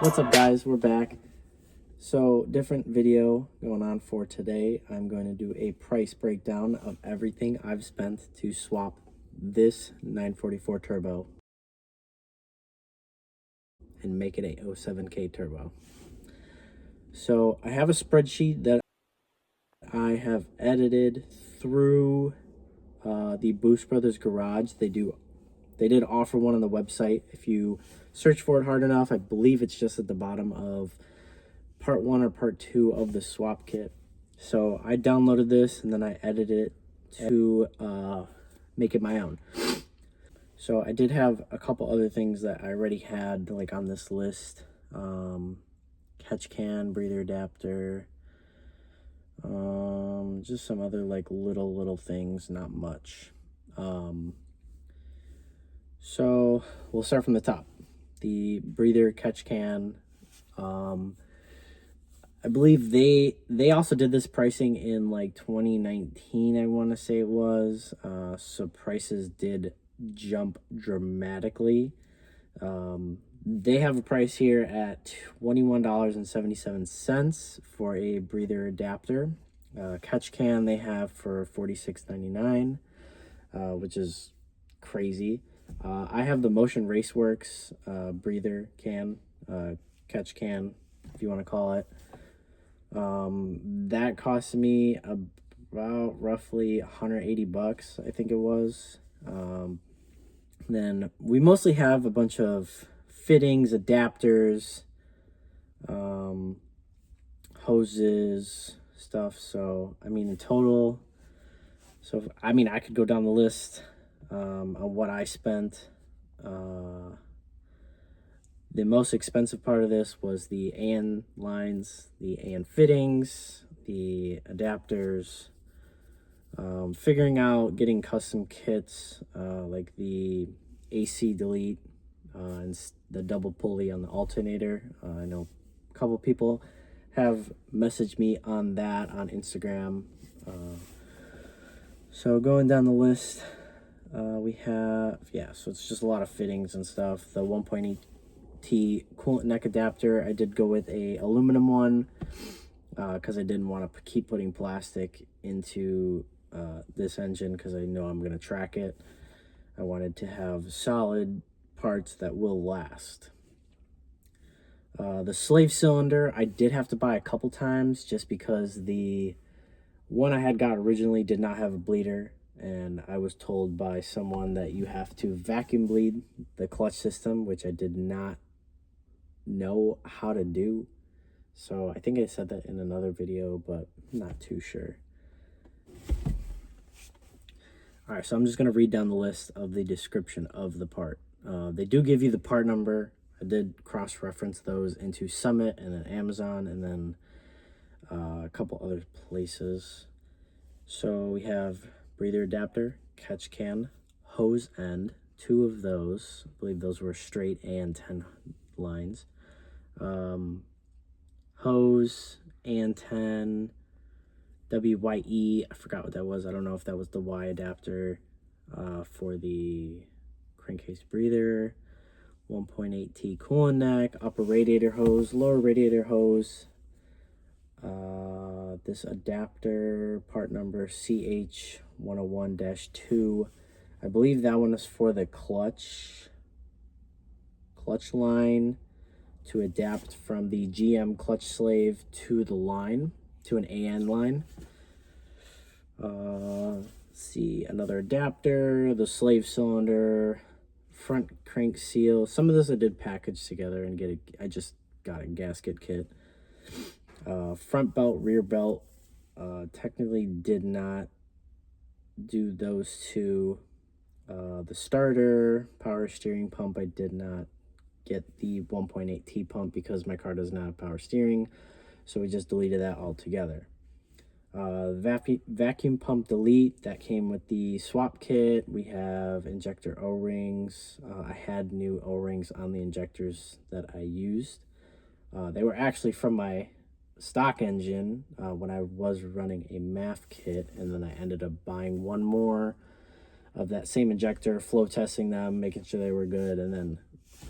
What's up, guys? We're back. So, different video going on for today. I'm going to do a price breakdown of everything I've spent to swap this 944 turbo and make it a 07K turbo. So, I have a spreadsheet that I have edited through the Boost Brothers Garage. They did offer one on the website. If you search for it hard enough, I believe it's just at the bottom of part 1 or part 2 of the swap kit. So I downloaded this and then I edited it to make it my own. So I did have a couple other things that I already had like on this list. Catch can, breather adapter, just some other like little things, not much. So we'll start from the top. The breather catch can, I believe they also did this pricing in like 2019, I want to say it was. So prices did jump dramatically. They have a price here at $21.77 for a breather adapter. Catch can they have for $46.99, which is crazy. I have the Motion Raceworks breather can, catch can, if you want to call it. That cost me about roughly 180 bucks, I think it was. Then we mostly have a bunch of fittings, adapters, hoses, stuff. So, I mean, in total, I could go down the list on what I spent. The most expensive part of this was the AN lines, the AN fittings, the adapters, figuring out getting custom kits like the AC delete and the double pulley on the alternator. I know a couple people have messaged me on that on Instagram. So going down the list, we have, so it's just a lot of fittings and stuff. The 1.8T coolant neck adapter, I did go with a aluminum one because I didn't want to keep putting plastic into this engine because I know I'm going to track it. I wanted to have solid parts that will last. The slave cylinder, I did have to buy a couple times just because the one I had got originally did not have a bleeder, and I was told by someone that you have to vacuum bleed the clutch system, which I did not know how to do. So I think I said that in another video, but I'm not too sure. All right, so I'm just going to read down the list of the description of the part. They do give you the part number. I did cross-reference those into Summit and then Amazon and then a couple other places. So we have breather adapter, catch can, hose end, 2 of those. I believe those were straight and 10 lines. Hose and 10, WYE, I forgot what that was. I don't know if that was the Y adapter for the crankcase breather. 1.8T coolant neck, upper radiator hose, lower radiator hose. This adapter, part number CH101-2. I believe that one is for the clutch line to adapt from the GM clutch slave to the line, to an AN line. Let's see, another adapter, the slave cylinder, front crank seal. Some of this I did package together and I just got a gasket kit. Front belt, rear belt, technically did not do those 2. The starter, power steering pump, I did not get the 1.8T pump because my car does not have power steering, so we just deleted that altogether. Vacuum pump delete, that came with the swap kit. We have injector O-rings. I had new O-rings on the injectors that I used. They were actually from my stock engine when I was running a MAF kit, and then I ended up buying one more of that same injector, flow testing them, making sure they were good, and then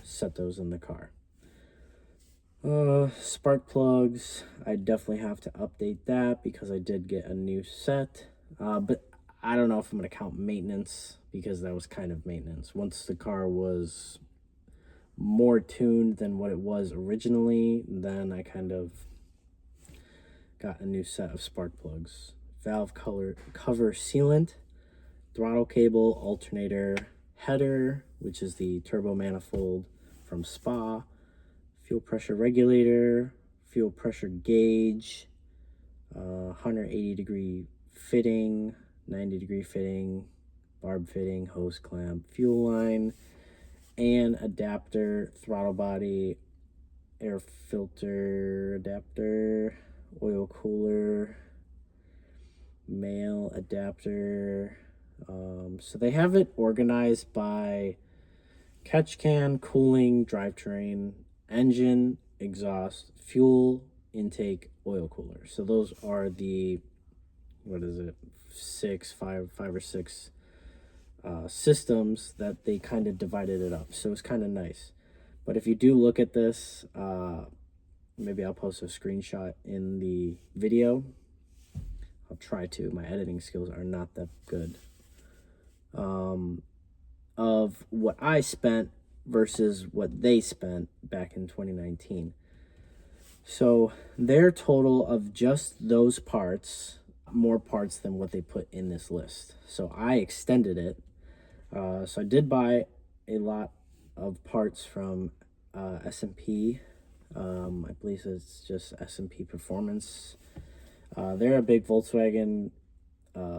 set those in the car. Spark plugs, I definitely have to update that because I did get a new set. But I don't know if I'm going to count maintenance, because that was kind of maintenance. Once the car was more tuned than what it was originally, then I kind of got a new set of spark plugs. Valve cover sealant, throttle cable, alternator, header, which is the turbo manifold from Spa, fuel pressure regulator, fuel pressure gauge, 180-degree fitting, 90-degree fitting, barb fitting, hose clamp, fuel line, and adapter, throttle body, air filter adapter, oil cooler, male adapter. So they have it organized by catch can, cooling, drivetrain, engine, exhaust, fuel, intake, oil cooler. So those are the, what is it, five or six systems that they kind of divided it up. So it's kind of nice. But if you do look at this, maybe I'll post a screenshot in the video. I'll try to. My editing skills are not that good. Of what I spent versus what they spent back in 2019. So their total of just those parts, more parts than what they put in this list. So I extended it. So I did buy a lot of parts from S&P. I believe it's just S&P Performance. They're a big Volkswagen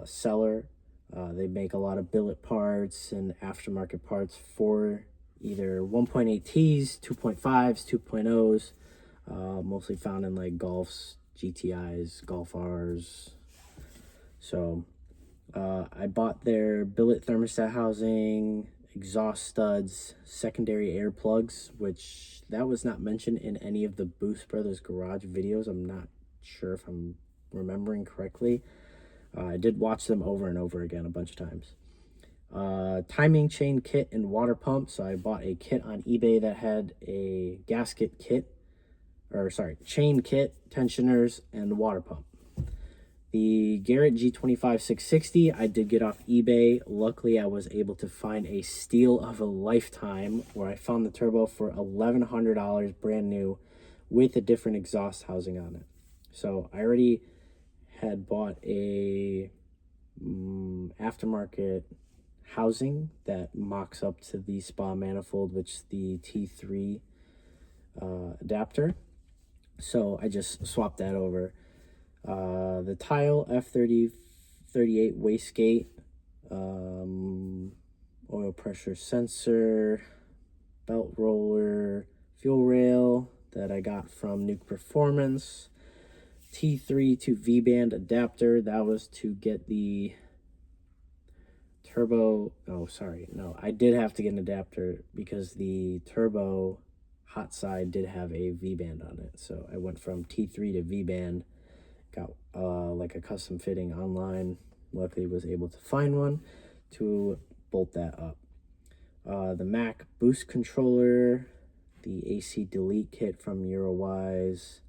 seller. They make a lot of billet parts and aftermarket parts for either 1.8Ts, 2.5s, 2.0s, mostly found in like Golfs, GTIs, Golf Rs. So I bought their billet thermostat housing, exhaust studs, secondary air plugs, which that was not mentioned in any of the Boost Brothers Garage videos. I'm not sure if I'm remembering correctly. I did watch them over and over again a bunch of times. Timing chain kit and water pump. So I bought a kit on eBay that had a gasket kit, chain kit, tensioners, and water pump. The Garrett G25-660 I did get off eBay. Luckily, I was able to find a steal of a lifetime where I found the turbo for $1,100 brand new with a different exhaust housing on it. So I already had bought a aftermarket housing that mocks up to the Spa manifold, which is the T3 adapter. So I just swapped that over. The tile F38 wastegate, oil pressure sensor, belt roller, fuel rail that I got from Nuke Performance, T3 to V-band adapter. That was to get the turbo. I did have to get an adapter because the turbo hot side did have a V-band on it. So I went from T3 to V-band, got like a custom fitting online. Luckily was able to find one to bolt that up. The Mac boost controller, the AC delete kit from Eurowise,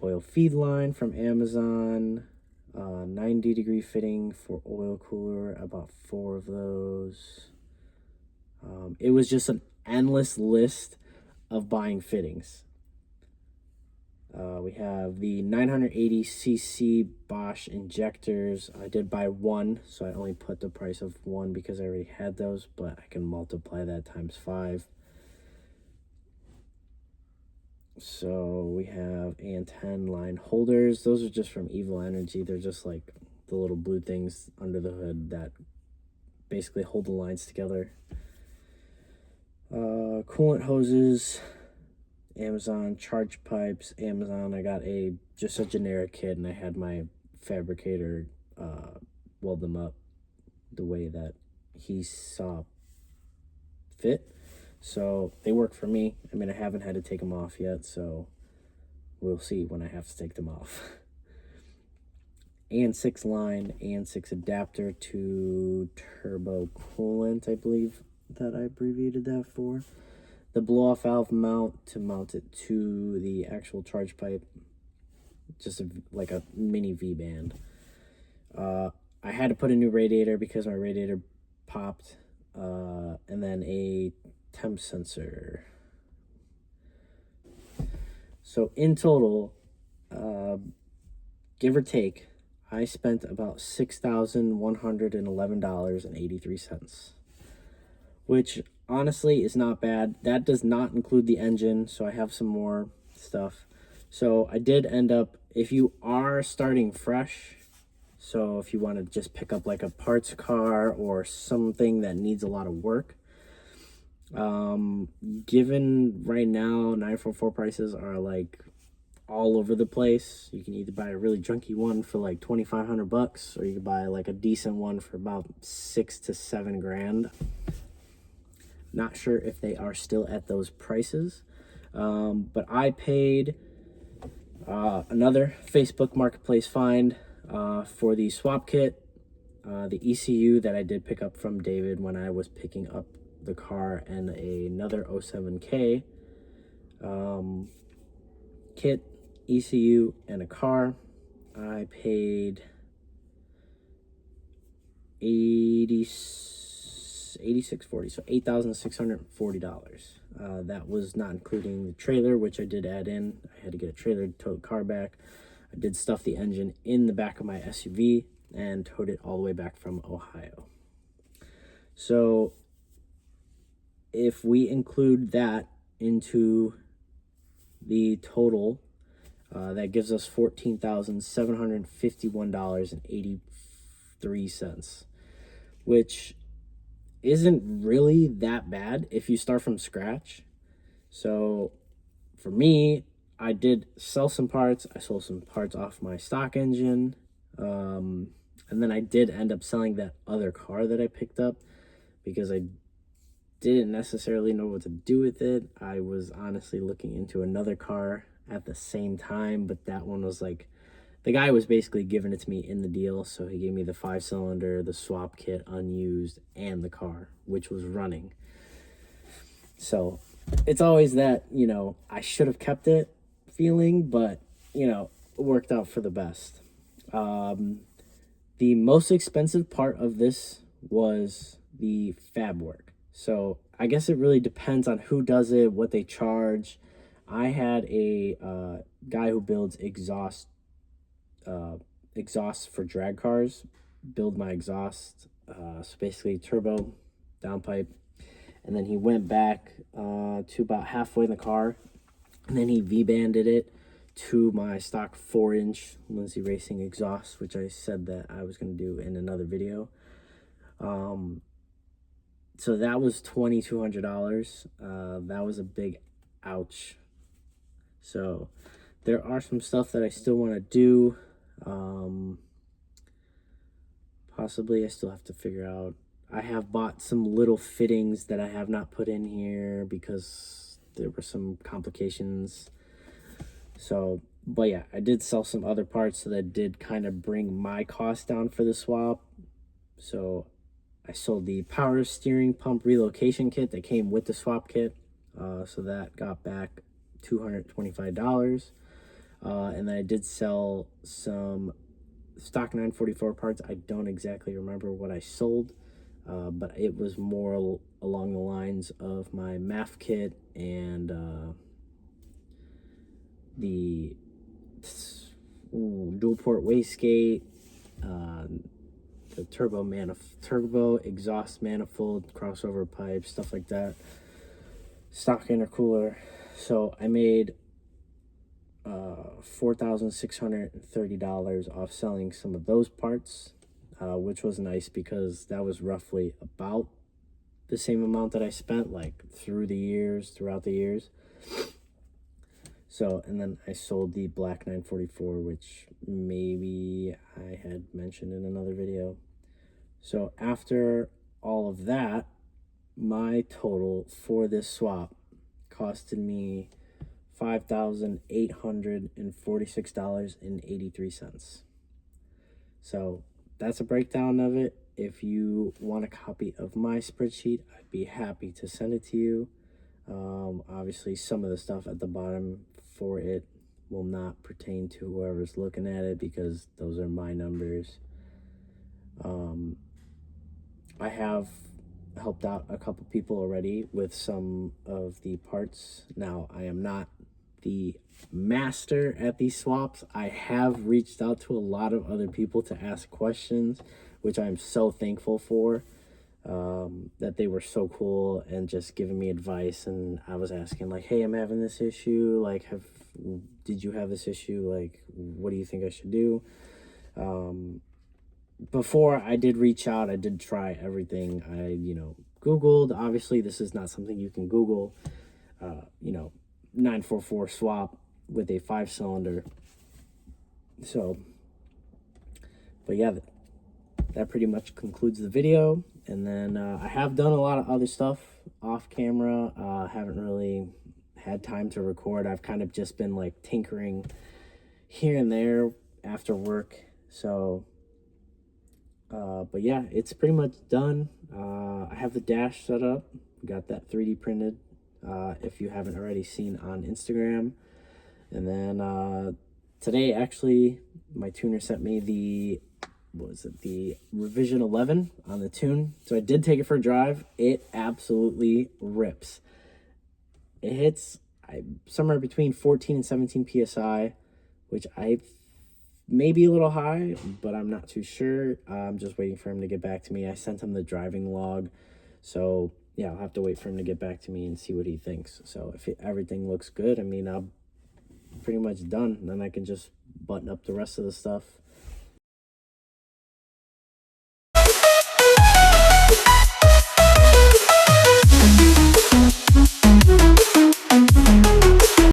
oil feed line from Amazon, 90-degree fitting for oil cooler, about 4 of those. It was just an endless list of buying fittings. We have the 980cc Bosch injectors. I did buy one, so I only put the price of one because I already had those, but I can multiply that times 5. So we have AN10 line holders. Those are just from Evil Energy. They're just like the little blue things under the hood that basically hold the lines together. Coolant hoses, Amazon. Charge pipes, Amazon. I got just a generic kit, and I had my fabricator weld them up the way that he saw fit. So they work for me. I mean, I haven't had to take them off yet, so we'll see when I have to take them off. AN6 line, AN6 adapter to turbo coolant, I believe that I abbreviated that for. the blow-off valve mount to mount it to the actual charge pipe, just like a mini V-band. I had to put a new radiator because my radiator popped, and then a temp sensor. So in total, give or take, I spent about $6,111.83, which honestly is not bad. That does not include the engine, so I have some more stuff. So I did end up, if you are starting fresh, so if you want to just pick up like a parts car or something that needs a lot of work, given right now 944 prices are like all over the place. You can either buy a really junky one for like $2,500, or you can buy like a decent one for about $6 to $7 grand. Not sure if they are still at those prices, but I paid another Facebook Marketplace find for the swap kit, the ECU that I did pick up from David when I was picking up the car, and another 07K kit, ECU, and a car. I paid $86.40, so $8,640. That was not including the trailer, which I did add in. I had to get a trailer to tow the car back. I did stuff the engine in the back of my SUV and towed it all the way back from Ohio. So if we include that into the total, that gives us $14,751.83, which isn't really that bad if you start from scratch. So for me, I did sell some parts. I sold some parts off my stock engine. And then I did end up selling that other car that I picked up because I didn't necessarily know what to do with it. I was honestly looking into another car at the same time, but that one was like, the guy was basically giving it to me in the deal. So he gave me the 5-cylinder, the swap kit unused, and the car, which was running. So it's always that, you know, I should have kept it feeling, but, you know, it worked out for the best. The most expensive part of this was the fab work. So I guess it really depends on who does it, what they charge. I had a guy who builds exhausts for drag cars build my exhaust. So basically turbo, downpipe, and then he went back to about halfway in the car, and then he V-banded it to my stock 4-inch Lindsay Racing exhaust, which I said that I was going to do in another video. So that was $2,200. That was a big ouch. So there are some stuff that I still want to do. Possibly I still have to figure out. I have bought some little fittings that I have not put in here because there were some complications. So, but yeah, I did sell some other parts, so that did kind of bring my cost down for the swap. So I sold the power steering pump relocation kit that came with the swap kit. So that got back $225. And then I did sell some stock 944 parts. I don't exactly remember what I sold, but it was more along the lines of my MAF kit and the dual port wastegate, the turbo exhaust manifold, crossover pipe, stuff like that, stock intercooler. So I made $4,630 off selling some of those parts, which was nice because that was roughly about the same amount that I spent like throughout the years. So, and then I sold the black 944, which maybe I had mentioned in another video. So after all of that, my total for this swap costed me $5,846.83. So that's a breakdown of it. If you want a copy of my spreadsheet, I'd be happy to send it to you. Obviously, some of the stuff at the bottom for it will not pertain to whoever's looking at it because those are my numbers. I have helped out a couple people already with some of the parts. Now, I am not the master at these swaps. I have reached out to a lot of other people to ask questions, which I'm so thankful for. That they were so cool and just giving me advice, and I was asking like, hey, I'm having this issue, like, did you have this issue, like, what do you think I should do? Before I did reach out, I did try everything. I Googled. Obviously this is not something you can Google. 944 swap with a 5-cylinder. So, but yeah, that pretty much concludes the video. And then I have done a lot of other stuff off camera. Haven't really had time to record. I've kind of just been like tinkering here and there after work. So, but yeah, it's pretty much done. I have the dash set up. Got that 3D printed, if you haven't already seen on Instagram. And then today, actually, my tuner sent me the revision 11 on the tune. So I did take it for a drive. It absolutely rips. It hits somewhere between 14 and 17 psi, which I may be a little high, but I'm not too sure. I'm just waiting for him to get back to me. I sent him the driving log, so yeah, I'll have to wait for him to get back to me and see what he thinks. So if everything looks good, I mean, I'm pretty much done. Then I can just button up the rest of the stuff